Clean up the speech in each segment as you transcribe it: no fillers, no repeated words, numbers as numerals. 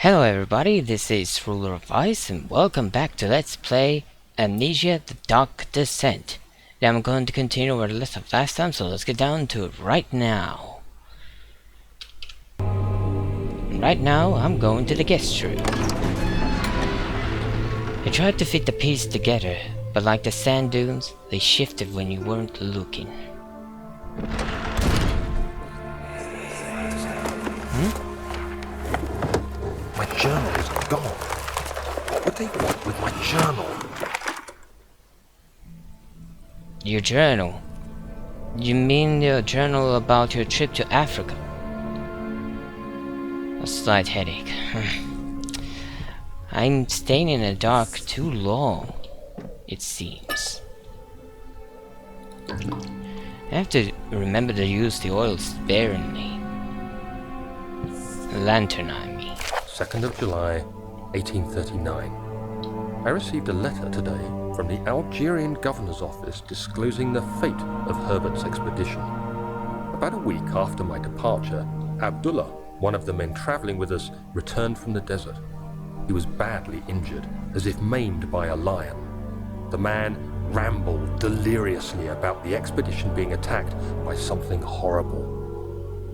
Hello everybody, this is Ruler of Ice and welcome back to Let's Play Amnesia The Dark Descent. Now I'm going to continue where the last time, so let's get down to it right now. Right now, I'm going to the guest room. I tried to fit the pieces together, but like the sand dunes, they shifted when you weren't looking. My journal is gone. What would they want with my journal? Your journal? You mean the journal about your trip to Africa? A slight headache. I'm staying in the dark too long, it seems. I have to remember to use the oil sparingly. Lantern, I mean. 2nd of July, 1839. I received a letter today from the Algerian governor's office disclosing the fate of Herbert's expedition. About a week after my departure, Abdullah, one of the men traveling with us, returned from the desert. He was badly injured, as if maimed by a lion. The man rambled deliriously about the expedition being attacked by something horrible.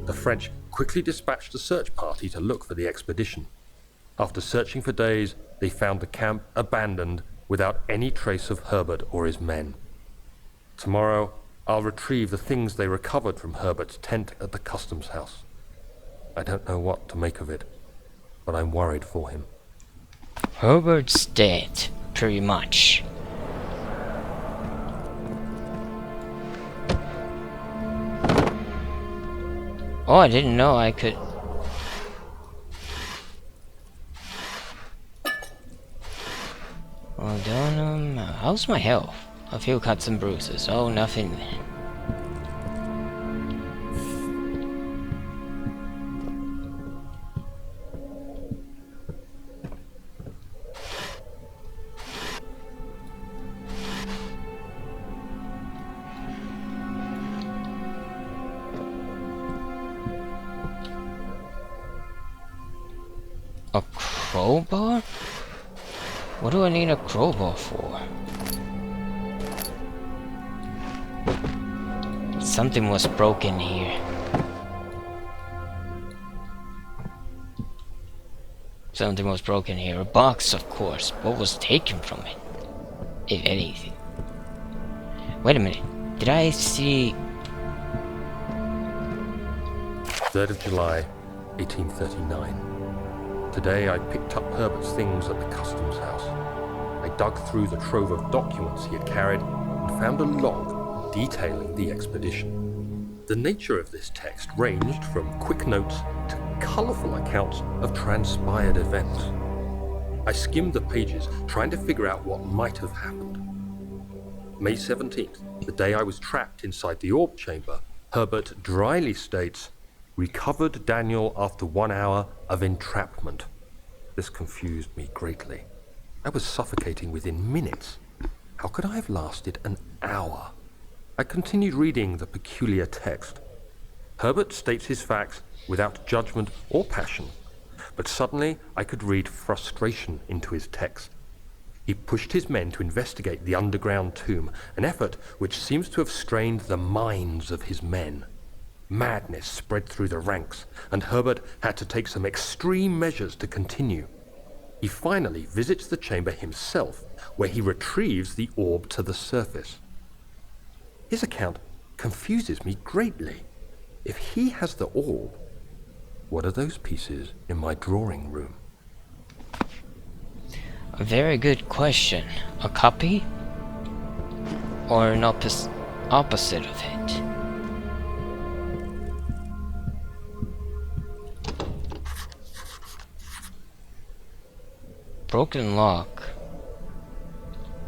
The French quickly dispatched a search party to look for the expedition. After searching for days, they found the camp abandoned without any trace of Herbert or his men. Tomorrow, I'll retrieve the things they recovered from Herbert's tent at the customs house. I don't know what to make of it, but I'm worried for him. Herbert's dead, pretty much. Oh, I didn't know I could... Hold on, how's my health? A few cuts and bruises. Oh, nothing. A crowbar? What do I need a crowbar for? Something was broken here. Something was broken here. A box, of course. What was taken from it? If anything. Wait a minute. Did I see... 3rd of July, 1839. Today I picked up Herbert's things at the customs house. I dug through the trove of documents he had carried and found a log detailing the expedition. The nature of this text ranged from quick notes to colourful accounts of transpired events. I skimmed the pages, trying to figure out what might have happened. May 17th, the day I was trapped inside the orb chamber, Herbert dryly states, "Recovered Daniel after 1 hour of entrapment." This confused me greatly. I was suffocating within minutes. How could I have lasted an hour? I continued reading the peculiar text. Herbert states his facts without judgment or passion, but suddenly I could read frustration into his text. He pushed his men to investigate the underground tomb, an effort which seems to have strained the minds of his men. Madness spread through the ranks, and Herbert had to take some extreme measures to continue. He finally visits the chamber himself, where he retrieves the orb to the surface. His account confuses me greatly. If he has the orb, what are those pieces in my drawing room? A very good question. A copy? Or an opposite of it? Broken lock.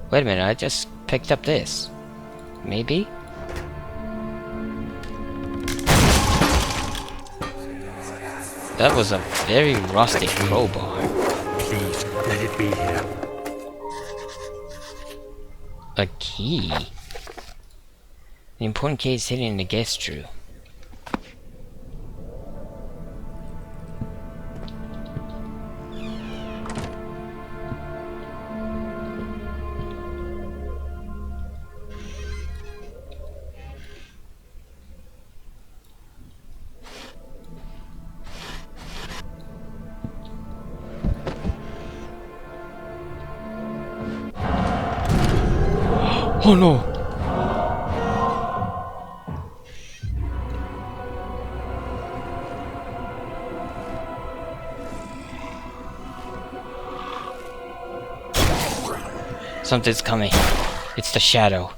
Wait a minute, I just picked up this. Maybe? That was a very rustic crowbar. Please, let it be here. A key? The important key is hidden in the guest room. Oh no! Something's coming. It's the shadow.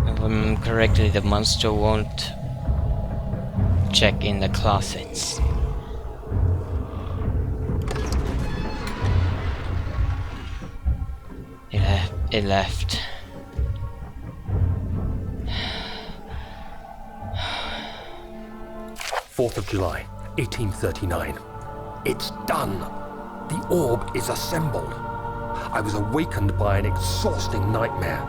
If I remember correctly, the monster won't check in the closets. It left. July 1839. It's done. The orb is assembled. I was awakened by an exhausting nightmare.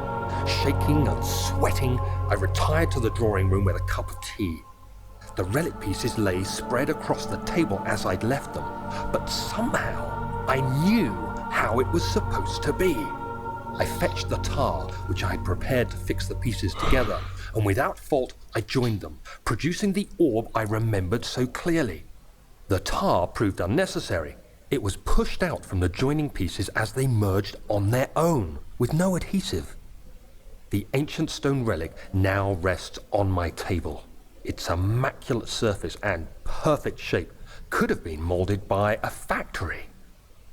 Shaking and sweating, I retired to the drawing room with a cup of tea. The relic pieces lay spread across the table as I'd left them, but somehow I knew how it was supposed to be. I fetched the tar, which I had prepared to fix the pieces together, and without fault I joined them, producing the orb I remembered so clearly. The tar proved unnecessary. It was pushed out from the joining pieces as they merged on their own, with no adhesive. The ancient stone relic now rests on my table. Its immaculate surface and perfect shape could have been molded by a factory.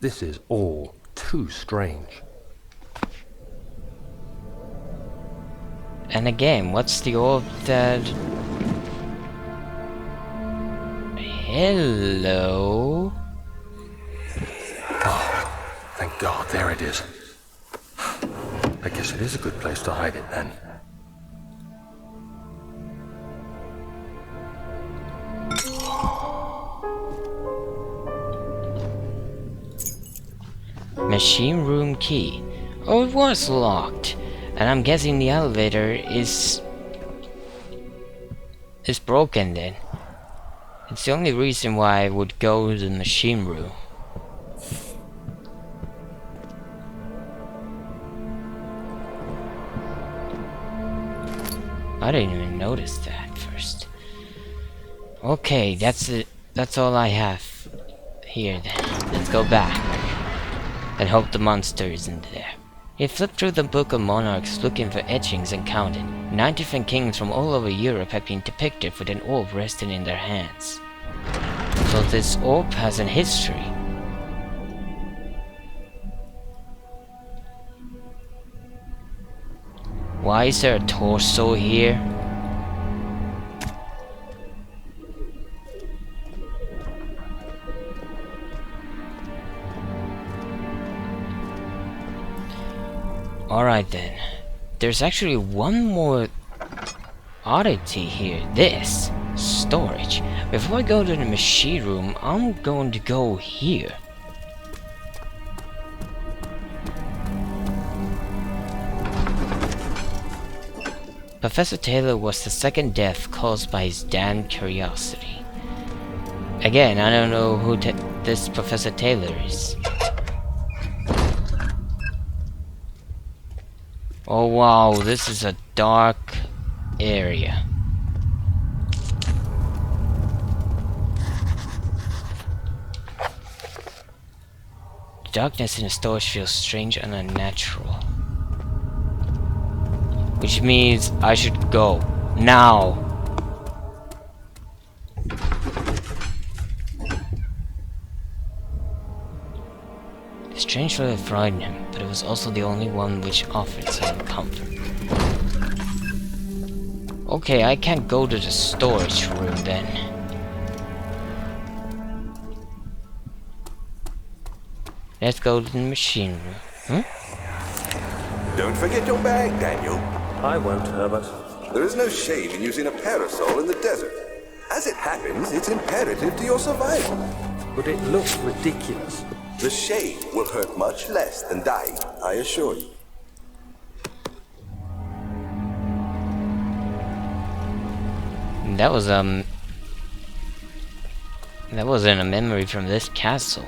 This is all too strange. And again, what's the orb that... Hello? Oh, thank God, there it is. I guess it is a good place to hide it then. Machine room key. Oh, it was locked. And I'm guessing the elevator is broken then. It's the only reason why I would go to the machine room. I didn't even notice that first. Okay, that's it. That's all I have here then. Let's go back and hope the monster isn't there. He flipped through the Book of Monarchs looking for etchings and counted. 9 different kings from all over Europe have been depicted with an orb resting in their hands. So this orb has an history. Why is there a torso here? Alright then. There's actually one more oddity here. This. Storage. Before I go to the machine room, I'm going to go here. Professor Taylor was the second death caused by his damned curiosity. Again, I don't know who this Professor Taylor is. Oh wow, this is a dark area. The darkness in the storage feels strange and unnatural. Which means I should go now. The strange feeling frightened him, but it was also the only one which offered some comfort. Okay, I can't go to the storage room then. Let's go to the machine room. Don't forget your bag, Daniel. I won't, Herbert. There is no shame in using a parasol in the desert. As it happens, it's imperative to your survival. But it looks ridiculous. The shade will hurt much less than dying, I assure you. That wasn't a memory from this castle.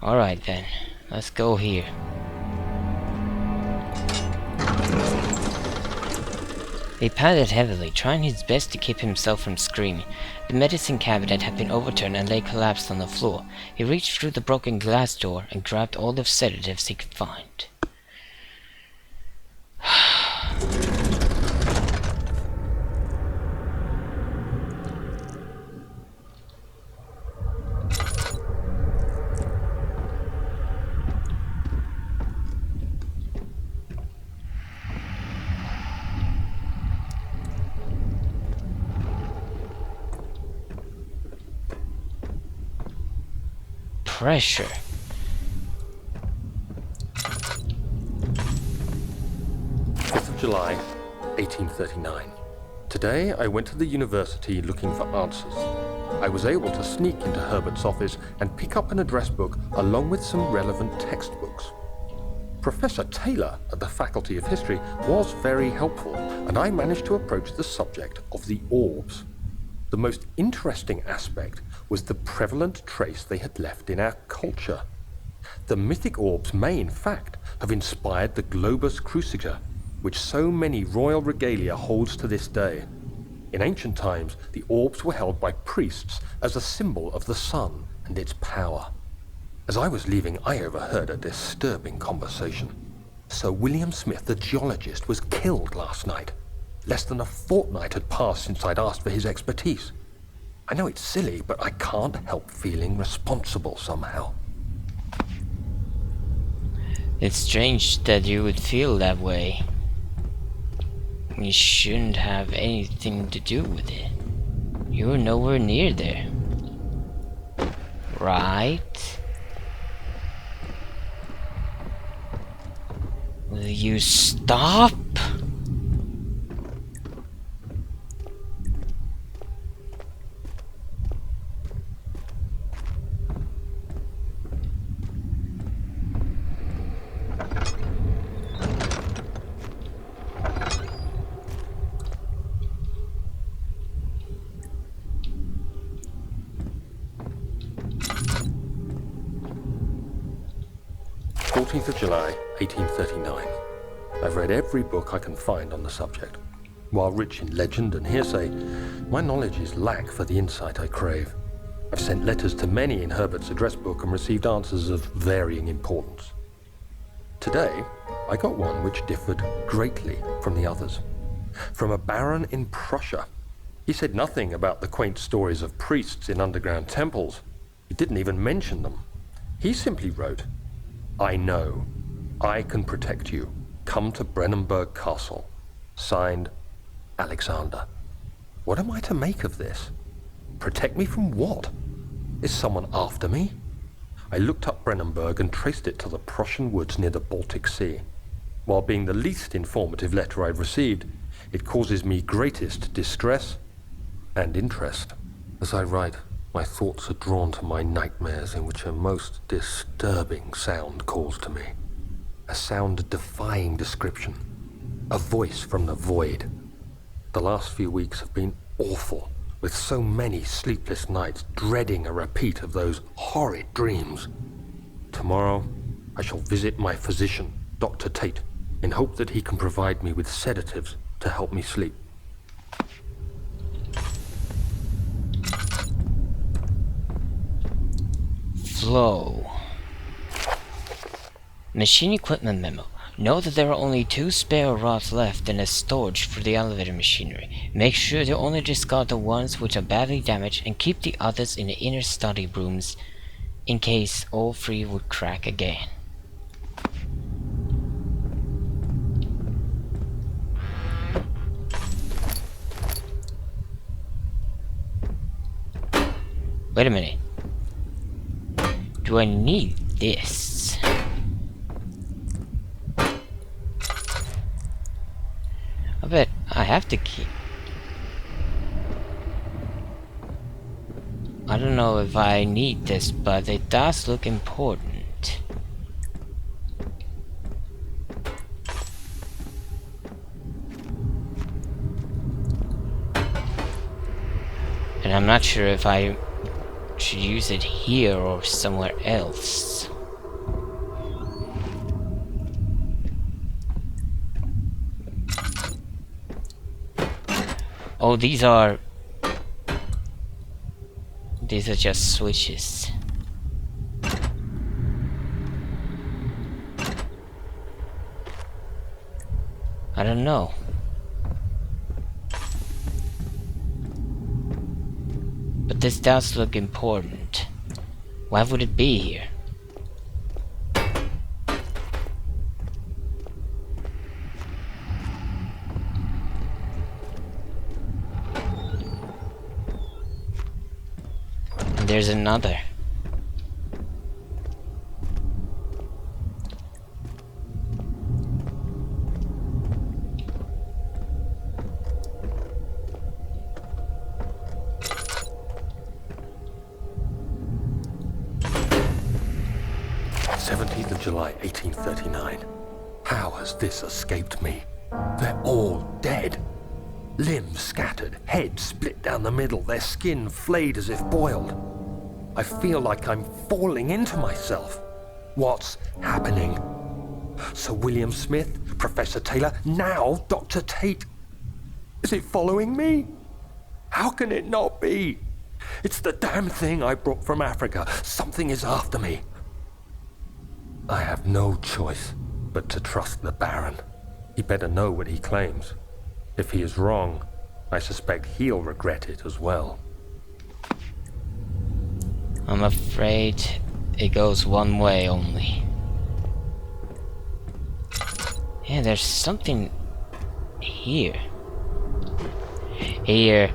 Alright then, let's go here. He panted heavily, trying his best to keep himself from screaming. The medicine cabinet had been overturned and lay collapsed on the floor. He reached through the broken glass door and grabbed all the sedatives he could find. Pressure. July 1839. Today I went to the university looking for answers. I was able to sneak into Herbert's office and pick up an address book along with some relevant textbooks. Professor Taylor at the Faculty of History was very helpful, and I managed to approach the subject of the orbs. The most interesting aspect was the prevalent trace they had left in our culture. The mythic orbs may, in fact, have inspired the globus cruciger, which so many royal regalia holds to this day. In ancient times, the orbs were held by priests as a symbol of the sun and its power. As I was leaving, I overheard a disturbing conversation. Sir William Smith, the geologist, was killed last night. Less than a fortnight had passed since I'd asked for his expertise. I know it's silly, but I can't help feeling responsible somehow. It's strange that you would feel that way. You shouldn't have anything to do with it. You were nowhere near there. Right? Will you stop? 14th of July, 1839. I've read every book I can find on the subject. While rich in legend and hearsay, my knowledge is lack for the insight I crave. I've sent letters to many in Herbert's address book and received answers of varying importance. Today, I got one which differed greatly from the others. From a baron in Prussia. He said nothing about the quaint stories of priests in underground temples. He didn't even mention them. He simply wrote, "I know. I can protect you. Come to Brennenburg Castle. Signed, Alexander." What am I to make of this? Protect me from what? Is someone after me? I looked up Brennenburg and traced it to the Prussian woods near the Baltic Sea. While being the least informative letter I've received, it causes me greatest distress and interest. As I write, my thoughts are drawn to my nightmares in which a most disturbing sound calls to me. A sound defying description. A voice from the void. The last few weeks have been awful, with so many sleepless nights dreading a repeat of those horrid dreams. Tomorrow, I shall visit my physician, Dr. Tate, in hope that he can provide me with sedatives to help me sleep. Flow. Machine equipment memo. Know that there are only 2 spare rods left in a storage for the elevator machinery. Make sure to only discard the ones which are badly damaged and keep the others in the inner study rooms in case all 3 would crack again. Wait a minute. Do I need this? I bet I have to keep... I don't know if I need this, but it does look important. And I'm not sure if I should use it here or somewhere else. Oh, these are just switches. I don't know. But this does look important. Why would it be here? And there's another. July 1839. How has this escaped me? They're all dead. Limbs scattered, heads split down the middle, their skin flayed as if boiled. I feel like I'm falling into myself. What's happening? Sir William Smith, Professor Taylor, now Dr. Tate. Is it following me? How can it not be? It's the damn thing I brought from Africa. Something is after me. I have no choice but to trust the Baron. He better know what he claims. If he is wrong, I suspect he'll regret it as well. I'm afraid it goes one way only. Yeah, there's something here. Here.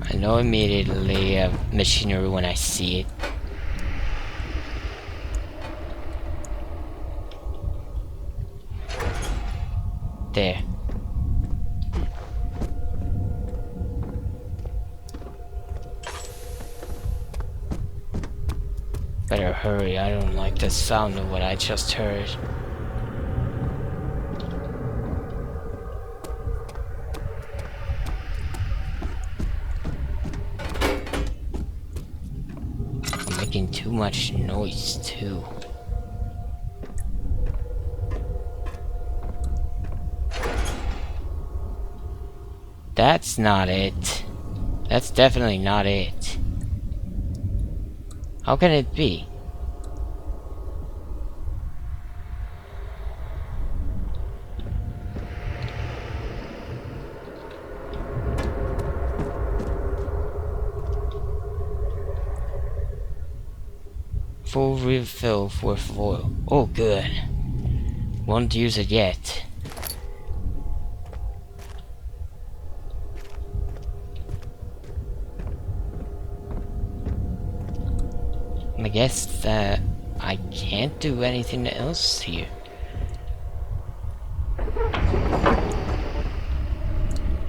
I know immediately machinery when I see it. There. Better hurry, I don't like the sound of what I just heard. I'm making too much noise too. That's not it. That's definitely not it. How can it be? Full refill for foil. Oh, good. Won't use it yet. I guess that I can't do anything else here.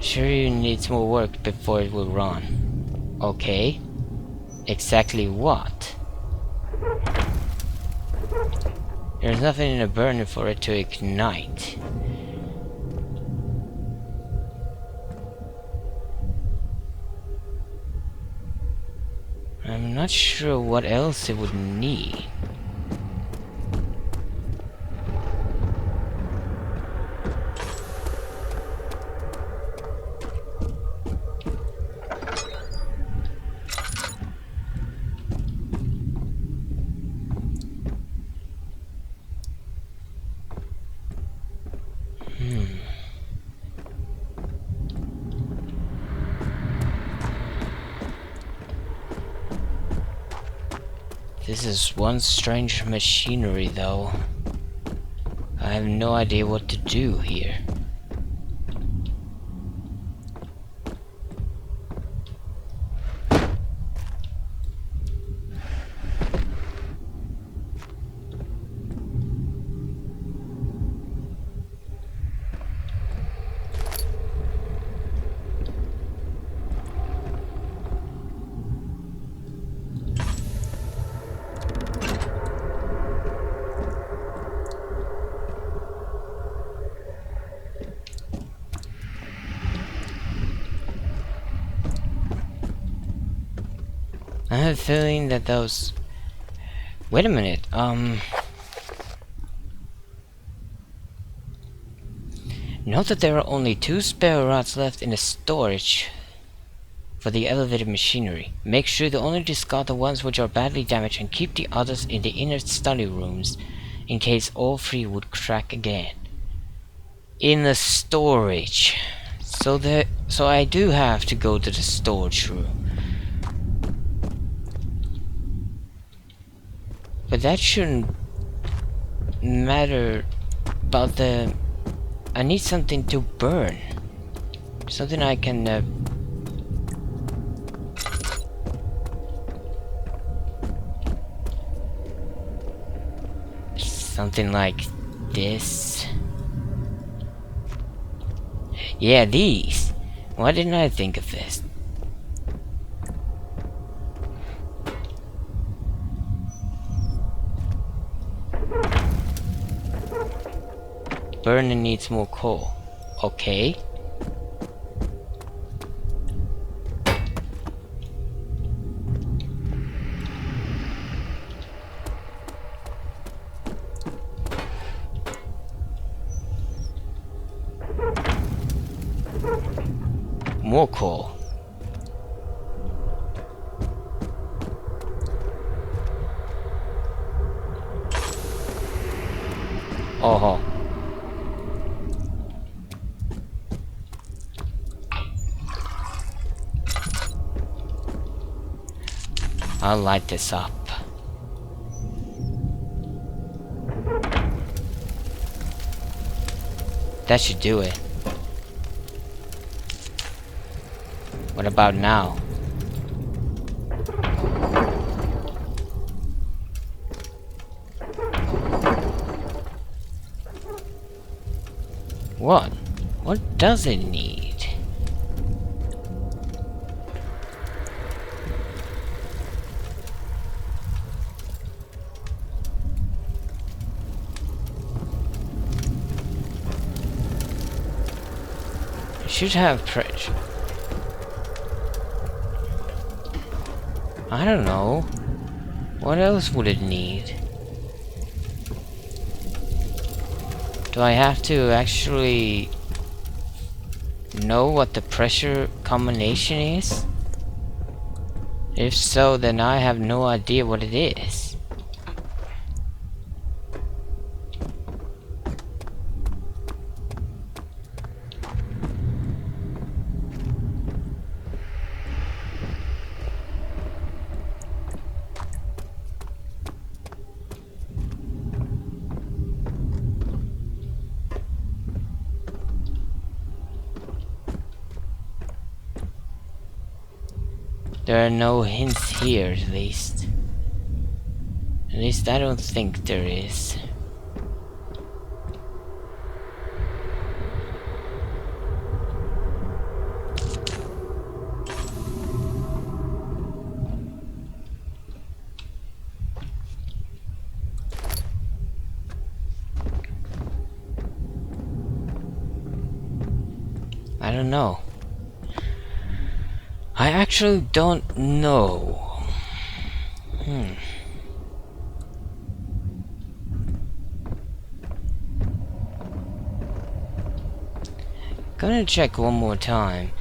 Sure, you need more work before it will run. Okay. Exactly what? There's nothing in the burner for it to ignite. I'm not sure what else it would need. This is one strange machinery, though. I have no idea what to do here. have a feeling that those... Wait a minute, note that there are only 2 spare rods left in the storage for the elevated machinery. Make sure to only discard the ones which are badly damaged and keep the others in the inner study rooms in case all 3 would crack again. In the storage. So I do have to go to the storage room. But that shouldn't matter about the... I need something to burn. Something I can... something like this. Yeah, these. Why didn't I think of this? Burning needs more coal. Okay. More coal. Oh. I'll light this up. That should do it. What about now? What? What does it need? It should have pressure. I don't know. What else would it need? Do I have to actually know what the pressure combination is? If so, then I have no idea what it is. There are no hints here, at least. At least I don't think there is. I don't know. I actually don't know. Gonna check one more time.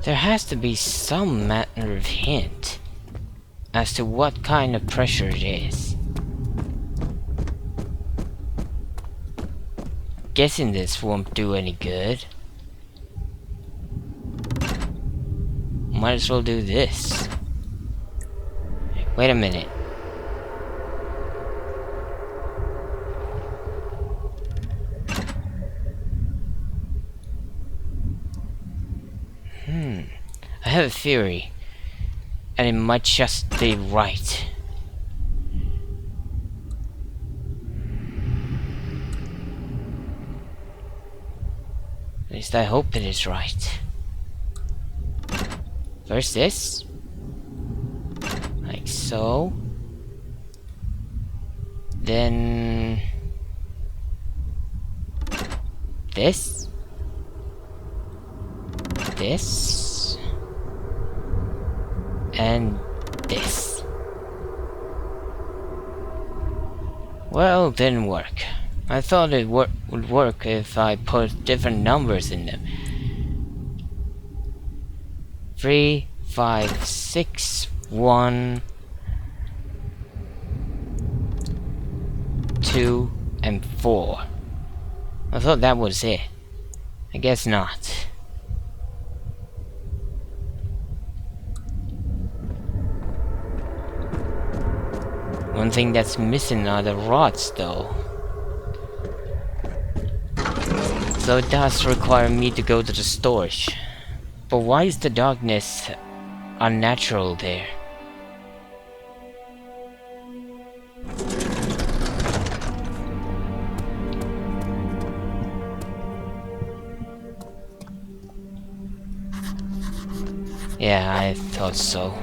There has to be some manner of hint as to what kind of pressure it is. Guessing this won't do any good. Might as well do this. Wait a minute. I have a theory, and it might just be right. At least I hope it is right. First this, like so, then this, and this. Well, it didn't work. I thought it would work if I put different numbers in them. 3, 5, 6, 1, 2, and 4. I thought that was it. I guess not. One thing that's missing are the rods, though. So it does require me to go to the storage. But why is the darkness unnatural there? Yeah, I thought so.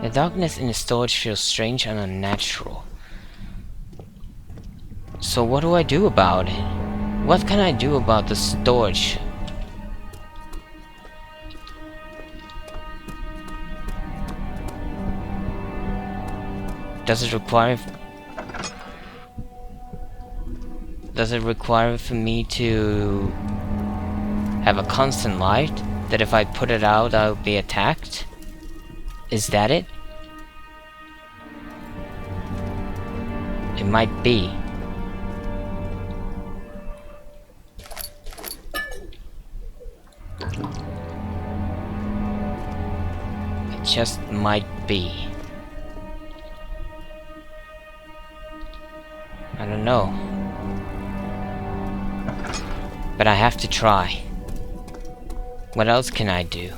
The darkness in the storage feels strange and unnatural. So what do I do about it? What can I do about the storage? Does it require for me to have a constant light? That if I put it out, I'll be attacked? Is that it? It might be. It just might be. I don't know. But I have to try. What else can I do?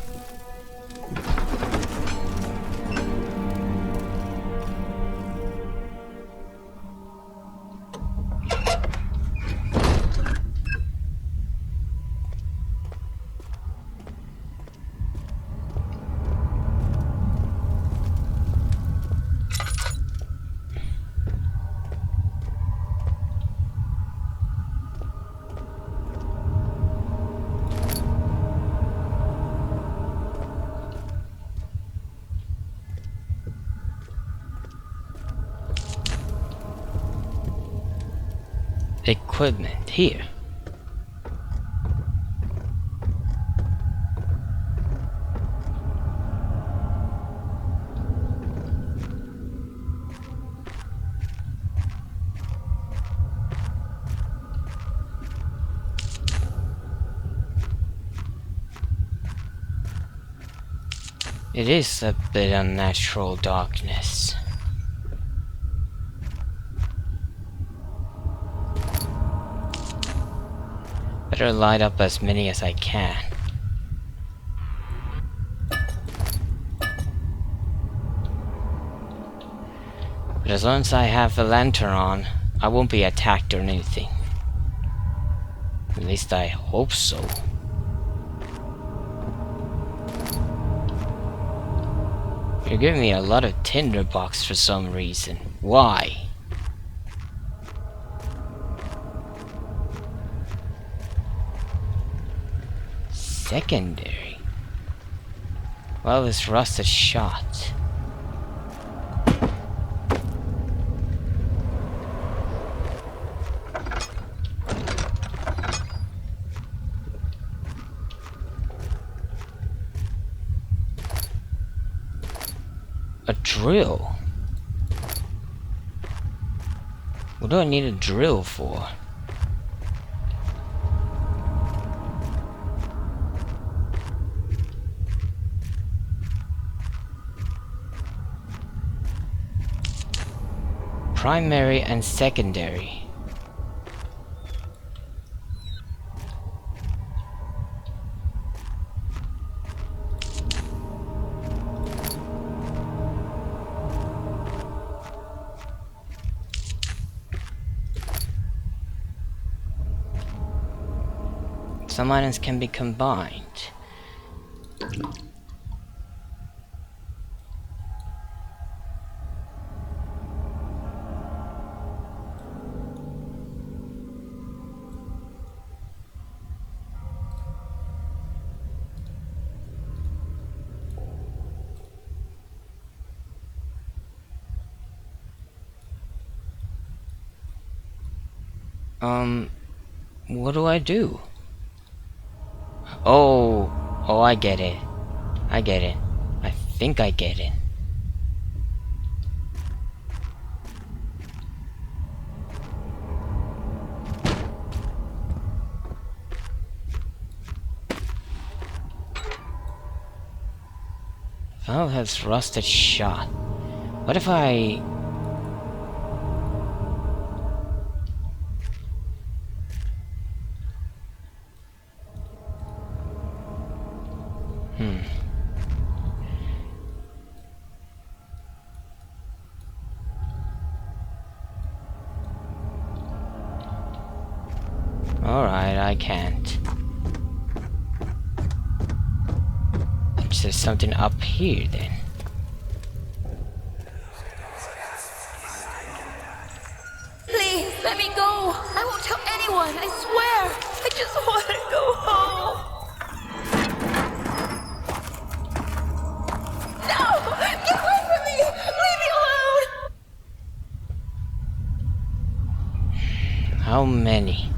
Equipment here. It is a bit unnatural darkness. Better light up as many as I can. But as long as I have a lantern on, I won't be attacked or anything. At least I hope so. You're giving me a lot of tinderbox for some reason. Why? Secondary. Well, this rusted shot. A drill? What do I need a drill for? Primary and secondary. Some items can be combined. What do I do? Oh, I get it. I get it. I think I get it. Valve has rusted shot. What if I... Alright, I can't. There's something up here then. Please, let me go. I won't tell anyone, I swear. I just want to go home. No! Get away from me! Leave me alone! How many?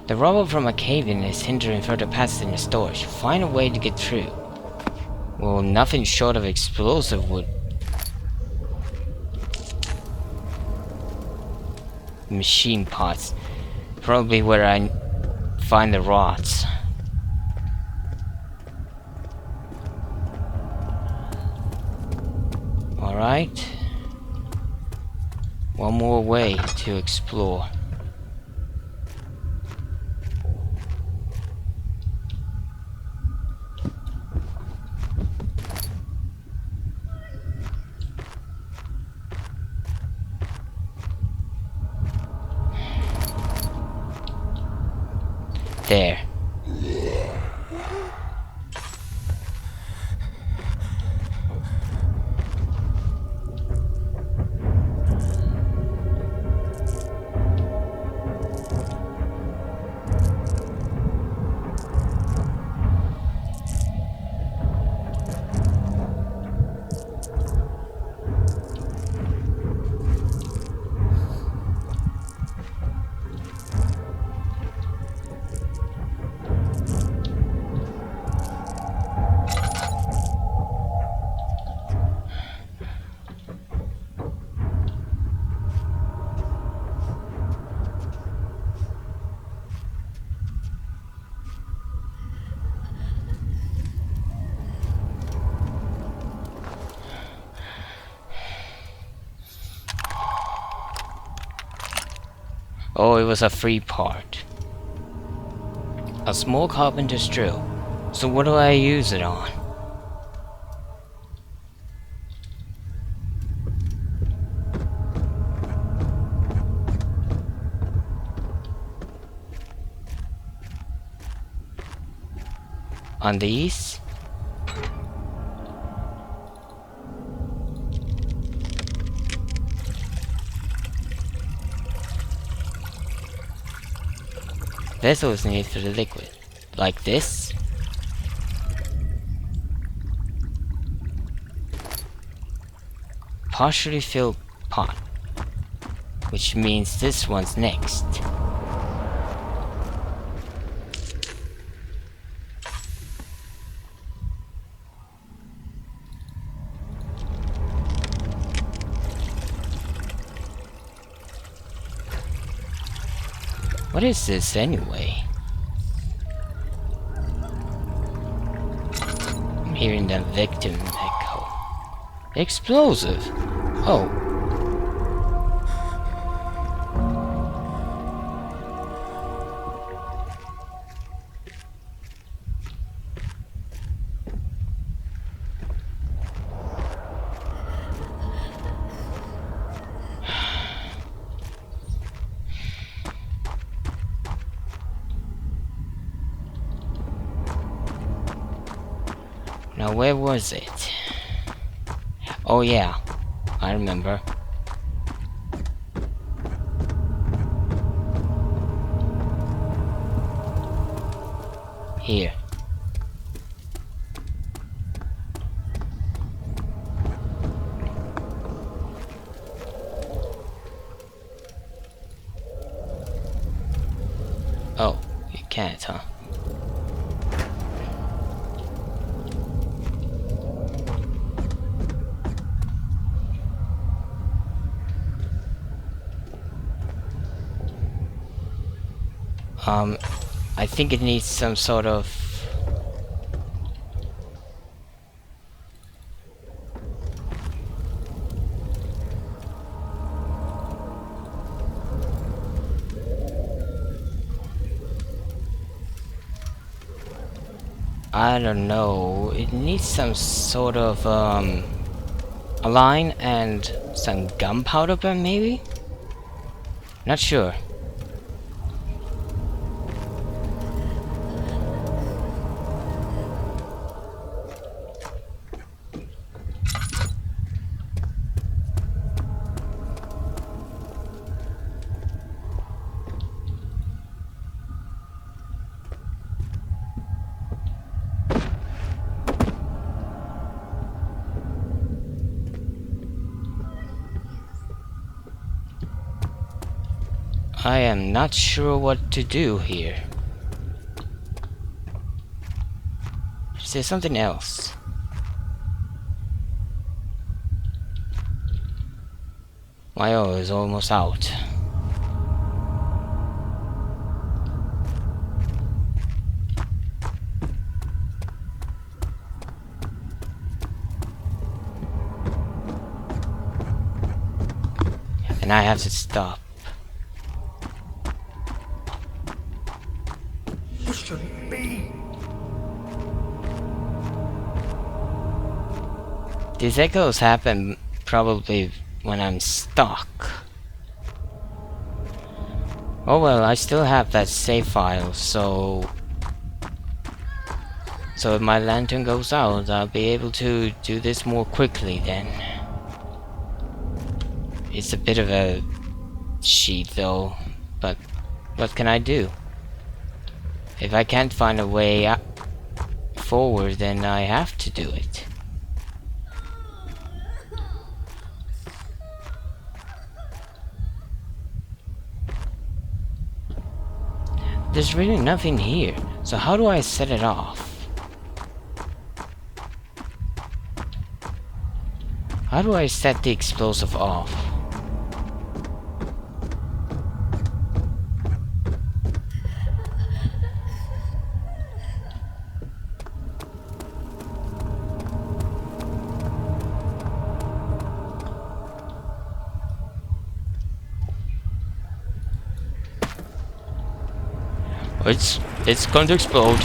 The rubble from a cave-in is hindering further passage in the storage. Find a way to get through. Well, nothing short of explosive would... Machine parts. Probably where I find the rods. Alright. One more way to explore. There. Oh, it was a free part. A small carpenter's drill. So what do I use it on? On these? Vessel is needed for the liquid. Like this? Partially filled pot. Which means this one's next. What is this anyway? I'm hearing the victim echo. Explosive! Oh. Now where was it? Oh yeah, I remember. Here. Oh, you can't, huh? I think it needs some sort of... I don't know. It needs some sort of, a line and some gunpowder pen, maybe? Not sure. I am not sure what to do here. Is there something else? My oil is almost out. And I have to stop. This shouldn't be. These echoes happen probably when I'm stuck. Oh well, I still have that save file, so if my lantern goes out, I'll be able to do this more quickly then. It's a bit of a cheat though, but what can I do? If I can't find a way forward, then I have to do it. There's really nothing here, so how do I set it off? How do I set the explosive off? It's going to explode.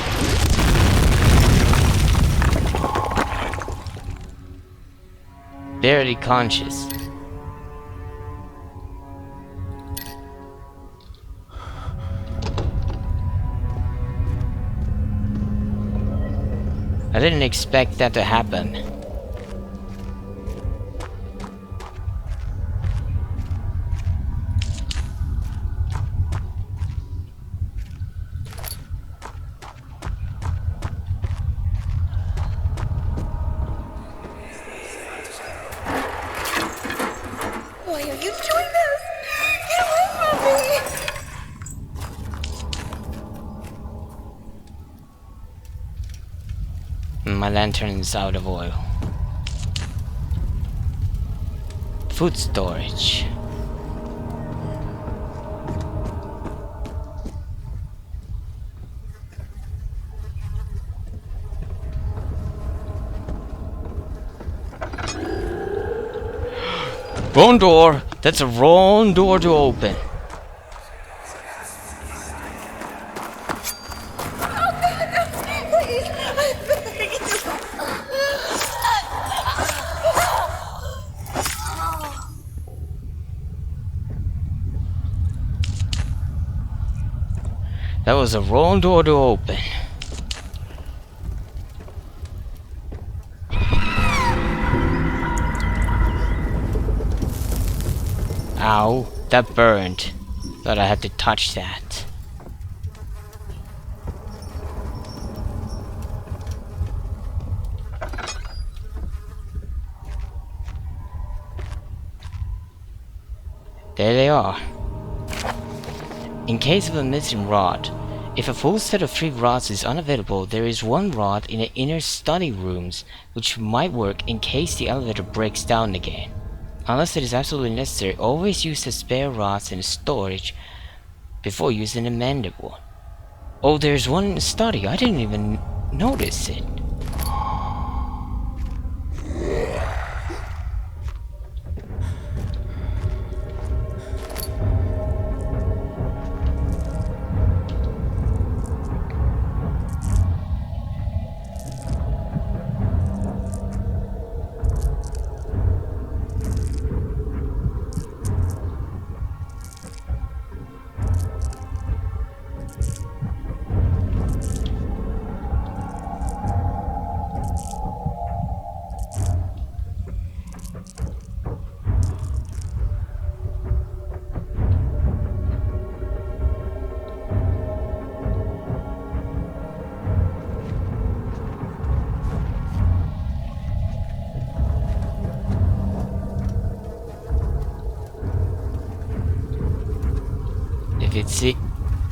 Barely conscious. I didn't expect that to happen. Why are you doing this? Get away from me! My lantern's out of oil. Food storage. Wrong door! That's a wrong door to open. Please, I beg you. That was a wrong door to open. Ow, that burned. Thought I had to touch that. There they are. In case of a missing rod, If a full set of 3 rods is unavailable, there is 1 rod in the inner study rooms, which might work in case the elevator breaks down again. Unless it is absolutely necessary, always use the spare rods in storage before using the mended one. Oh, there's one in the study. I didn't even notice it.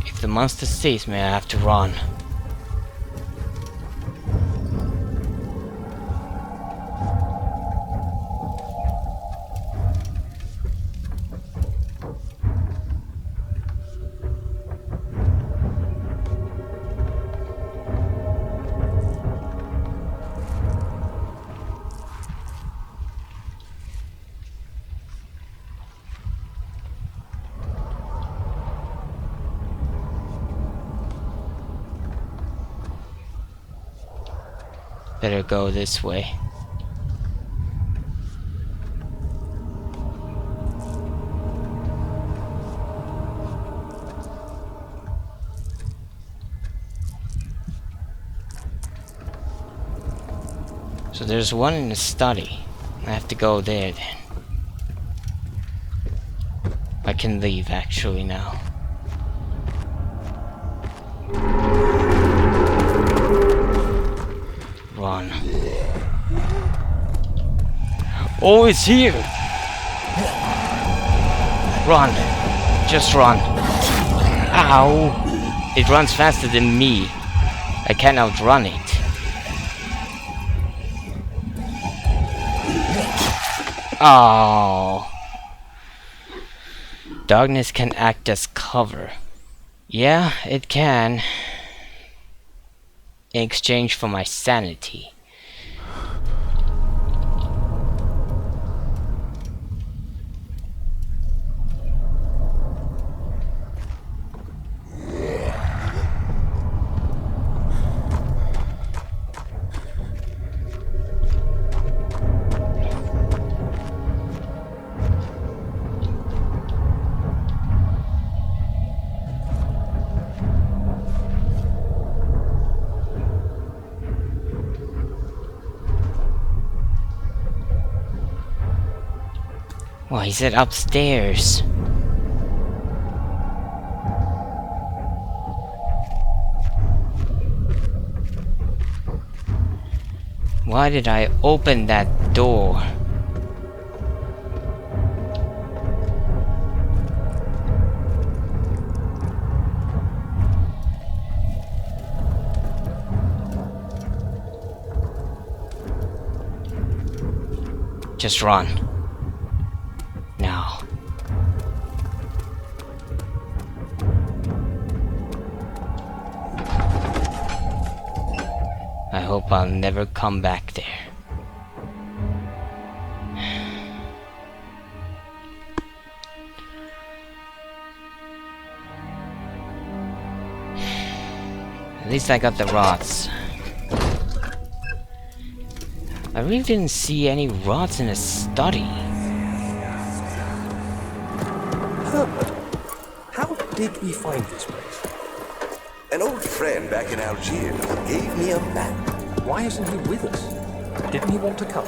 If the monster sees me, I have to run. Better go this way. So there's one in the study. I have to go there then. I can leave actually now. Run. Oh, it's here! Run! Just run! Ow! It runs faster than me. I can't outrun it. Oh. Darkness can act as cover. Yeah, it can. In exchange for my sanity. Well, he said upstairs. Why did I open that door? Just run. Now. I hope I'll never come back there. At least I got the rods. I really didn't see any rods in the study. Herbert, how did we find this place? An old friend back in Algiers gave me a map. Why isn't he with us? Didn't he want to come?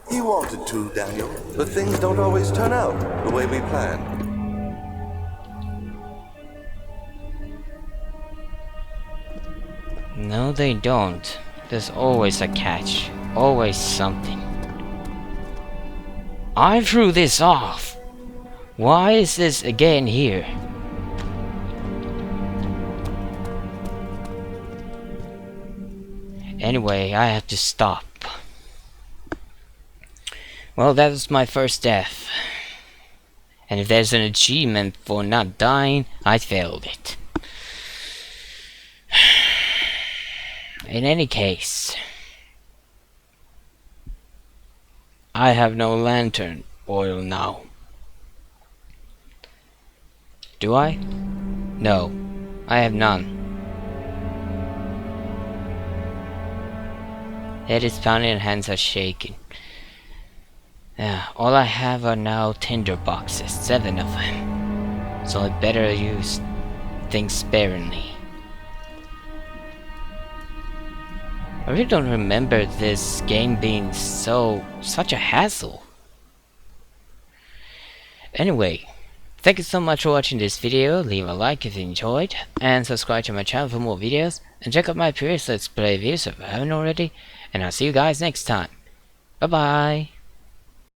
He wanted to, Daniel, but things don't always turn out the way we planned. No, they don't. There's always a catch. Always something. I threw this off. Why is this again here? Anyway, I have to stop. Well, that was my first death. And if there's an achievement for not dying, I failed it. In any case, I have no lantern oil now. Do I? No, I have none. Head is pounding and hands are shaking. All I have are now tinder boxes, 7 of them. So I better use things sparingly. I really don't remember this game being such a hassle. Anyway, thank you so much for watching this video. Leave a like if you enjoyed, and subscribe to my channel for more videos, and check out my previous Let's Play videos if you haven't already, and I'll see you guys next time. Bye bye!